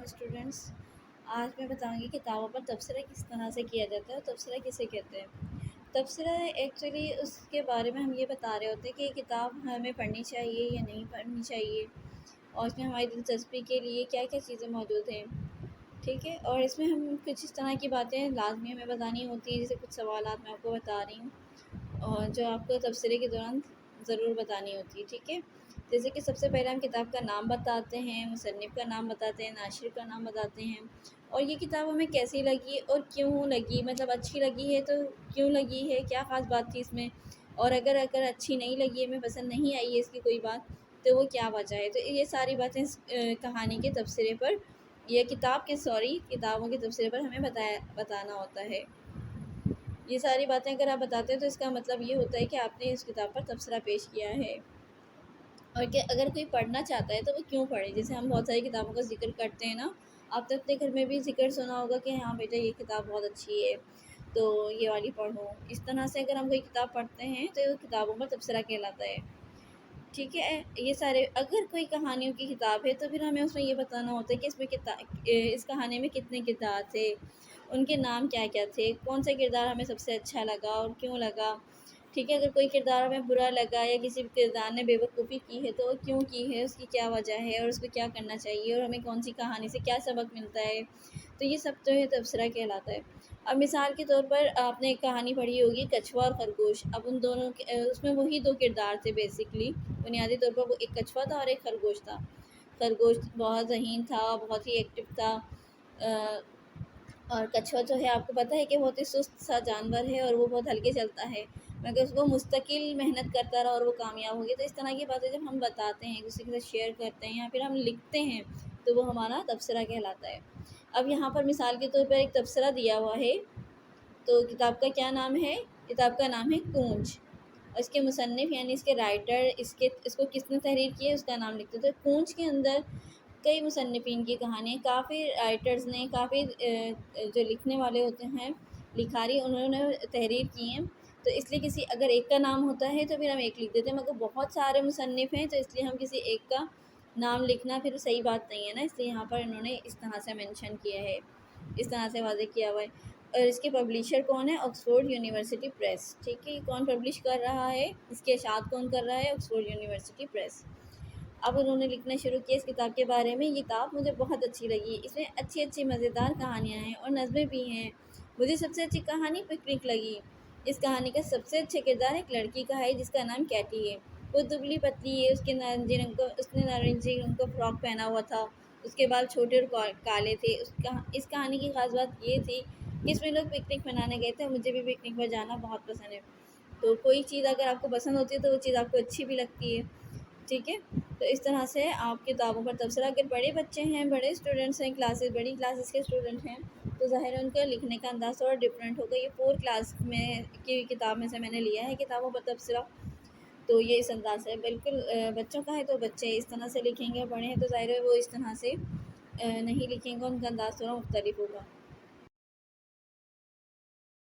علیکم اسٹوڈنٹس. آج میں بتاؤں گی کتابوں پر تبصرہ کس طرح سے کیا جاتا ہے اور تبصرہ کسے کہتے ہیں. تبصرہ ایکچولی اس کے بارے میں ہم یہ بتا رہے ہوتے ہیں کہ یہ کتاب ہمیں پڑھنی چاہیے یا نہیں پڑھنی چاہیے اور اس میں ہماری دلچسپی کے لیے کیا کیا چیزیں موجود ہیں. ٹھیک ہے, اور اس میں ہم کچھ اس طرح کی باتیں لازمی ہمیں بتانی ہوتی ہیں, جیسے کچھ سوالات میں آپ کو بتا رہی ہوں اور جو آپ کو تبصرے کے دوران ضرور بتانی ہوتی ہے. ٹھیک ہے, جیسے کہ سب سے پہلے ہم کتاب کا نام بتاتے ہیں, مصنف کا نام بتاتے ہیں, ناشر کا نام بتاتے ہیں, اور یہ کتاب ہمیں کیسی لگی اور کیوں لگی, مطلب اچھی لگی ہے تو کیوں لگی ہے, کیا خاص بات تھی اس میں, اور اگر اچھی نہیں لگی ہے, ہمیں پسند نہیں آئی ہے اس کی کوئی بات, تو وہ کیا وجہ ہے. تو یہ ساری باتیں کہانی کے تبصرے پر یا کتابوں کے تبصرے پر ہمیں بتانا ہوتا ہے. یہ ساری باتیں اگر آپ بتاتے ہیں تو اس کا مطلب یہ ہوتا ہے کہ آپ نے اس کتاب پر تبصرہ پیش کیا ہے. اور کہ اگر کوئی پڑھنا چاہتا ہے تو وہ کیوں پڑھے. جیسے ہم بہت ساری کتابوں کا ذکر کرتے ہیں نا, آپ تو اپنے گھر میں بھی ذکر سنا ہوگا کہ ہاں بیٹا یہ کتاب بہت اچھی ہے تو یہ والی پڑھو. اس طرح سے اگر ہم کوئی کتاب پڑھتے ہیں تو وہ کتابوں پر تبصرہ کہلاتا ہے. ٹھیک ہے, یہ سارے اگر کوئی کہانیوں کی کتاب ہے تو پھر ہمیں اس میں یہ بتانا ہوتا ہے کہ اس کہانی میں کتنے کردار تھے, ان کے نام کیا کیا تھے, کون سا کردار ہمیں سب سے اچھا لگا اور کیوں لگا. ٹھیک ہے, اگر کوئی کردار ہمیں برا لگا یا کسی کردار نے بے وقوفی کی ہے تو وہ کیوں کی ہے, اس کی کیا وجہ ہے اور اس کو کیا کرنا چاہیے اور ہمیں کون سی کہانی سے کیا سبق ملتا ہے. تو یہ سب جو ہے تبصرہ کہلاتا ہے. اب مثال کے طور پر آپ نے ایک کہانی پڑھی ہوگی کچھوا اور خرگوش. اب ان دونوں اس میں وہی دو کردار تھے بیسکلی, بنیادی طور پر وہ ایک کچھوا تھا اور ایک خرگوش تھا. خرگوش بہت ذہین تھا, بہت ہی ایکٹیو تھا, اور کچھوا جو ہے آپ کو پتہ ہے کہ بہت ہی سست سا جانور ہے اور وہ بہت ہلکے چلتا ہے, مگر اس کو مستقل محنت کرتا رہا اور وہ کامیاب ہو گیا. تو اس طرح کی باتیں جب ہم بتاتے ہیں, کسی کے ساتھ شیئر کرتے ہیں یا پھر ہم لکھتے ہیں تو وہ ہمارا تبصرہ کہلاتا ہے. اب یہاں پر مثال کے طور پر ایک تبصرہ دیا ہوا ہے, تو کتاب کا کیا نام ہے, کتاب کا نام ہے کونج. اور اس کے مصنف یعنی اس کے رائٹر, اس کو کس نے تحریر کی ہے اس کا نام لکھتے ہیں. تو کونج کے اندر کئی مصنفین کی کہانیاں, کافی رائٹرز نے, کافی جو لکھنے والے ہوتے ہیں لکھاری, انہوں نے تحریر کی ہیں. تو اس لیے کسی اگر ایک کا نام ہوتا ہے تو پھر ہم ایک لکھ دیتے ہیں, مگر بہت سارے مصنف ہیں تو اس لیے ہم کسی ایک کا نام لکھنا پھر صحیح بات نہیں ہے نا, اس لیے یہاں پر انہوں نے اس طرح سے مینشن کیا ہے, اس طرح سے واضح کیا ہوا ہے. اور اس کے پبلیشر کون ہے, آکسفورڈ یونیورسٹی پریس. ٹھیک ہے, یہ کون پبلش کر رہا ہے, اس کے اشاعت کون کر رہا ہے, آکسفورڈ یونیورسٹی پریس. اب انہوں نے لکھنا شروع کیا اس کتاب کے بارے میں. یہ کتاب مجھے بہت اچھی لگی, اس میں اچھی اچھی مزیدار کہانیاں ہیں اور نظمیں بھی ہیں. مجھے سب سے اچھی کہانی پکنک لگی. اس کہانی کا سب سے اچھا کردار ایک لڑکی کا ہے جس کا نام کیٹی ہے. وہ دبلی پتلی ہے, اس نے نارنجی رنگ کا فراک پہنا ہوا تھا, اس کے بال چھوٹے اور کالے تھے. اس کہانی کی خاص بات یہ تھی کہ اس میں لوگ پکنک منانے گئے تھے. مجھے بھی پکنک پر جانا بہت پسند ہے, تو کوئی چیز اگر آپ کو پسند ہوتی ہے تو وہ چیز آپ کو اچھی بھی لگتی ہے. ٹھیک ہے, تو اس طرح سے آپ کتابوں پر تبصرہ, اگر بڑے بچے ہیں, بڑے اسٹوڈنٹس ہیں, بڑی کلاسز کے اسٹوڈنٹ ہیں, تو ظاہر ہے ان کا لکھنے کا انداز تھوڑا ڈفرینٹ ہوگا. یہ 4 کلاس میں کی کتاب میں سے میں نے لیا ہے کتابوں پر تبصرہ, تو یہ اس انداز ہے. بالکل بچوں کا ہے تو بچے اس طرح سے لکھیں گے, بڑے ہیں تو ظاہر ہے وہ اس طرح سے نہیں لکھیں گے, ان کا انداز تھوڑا مختلف ہوگا.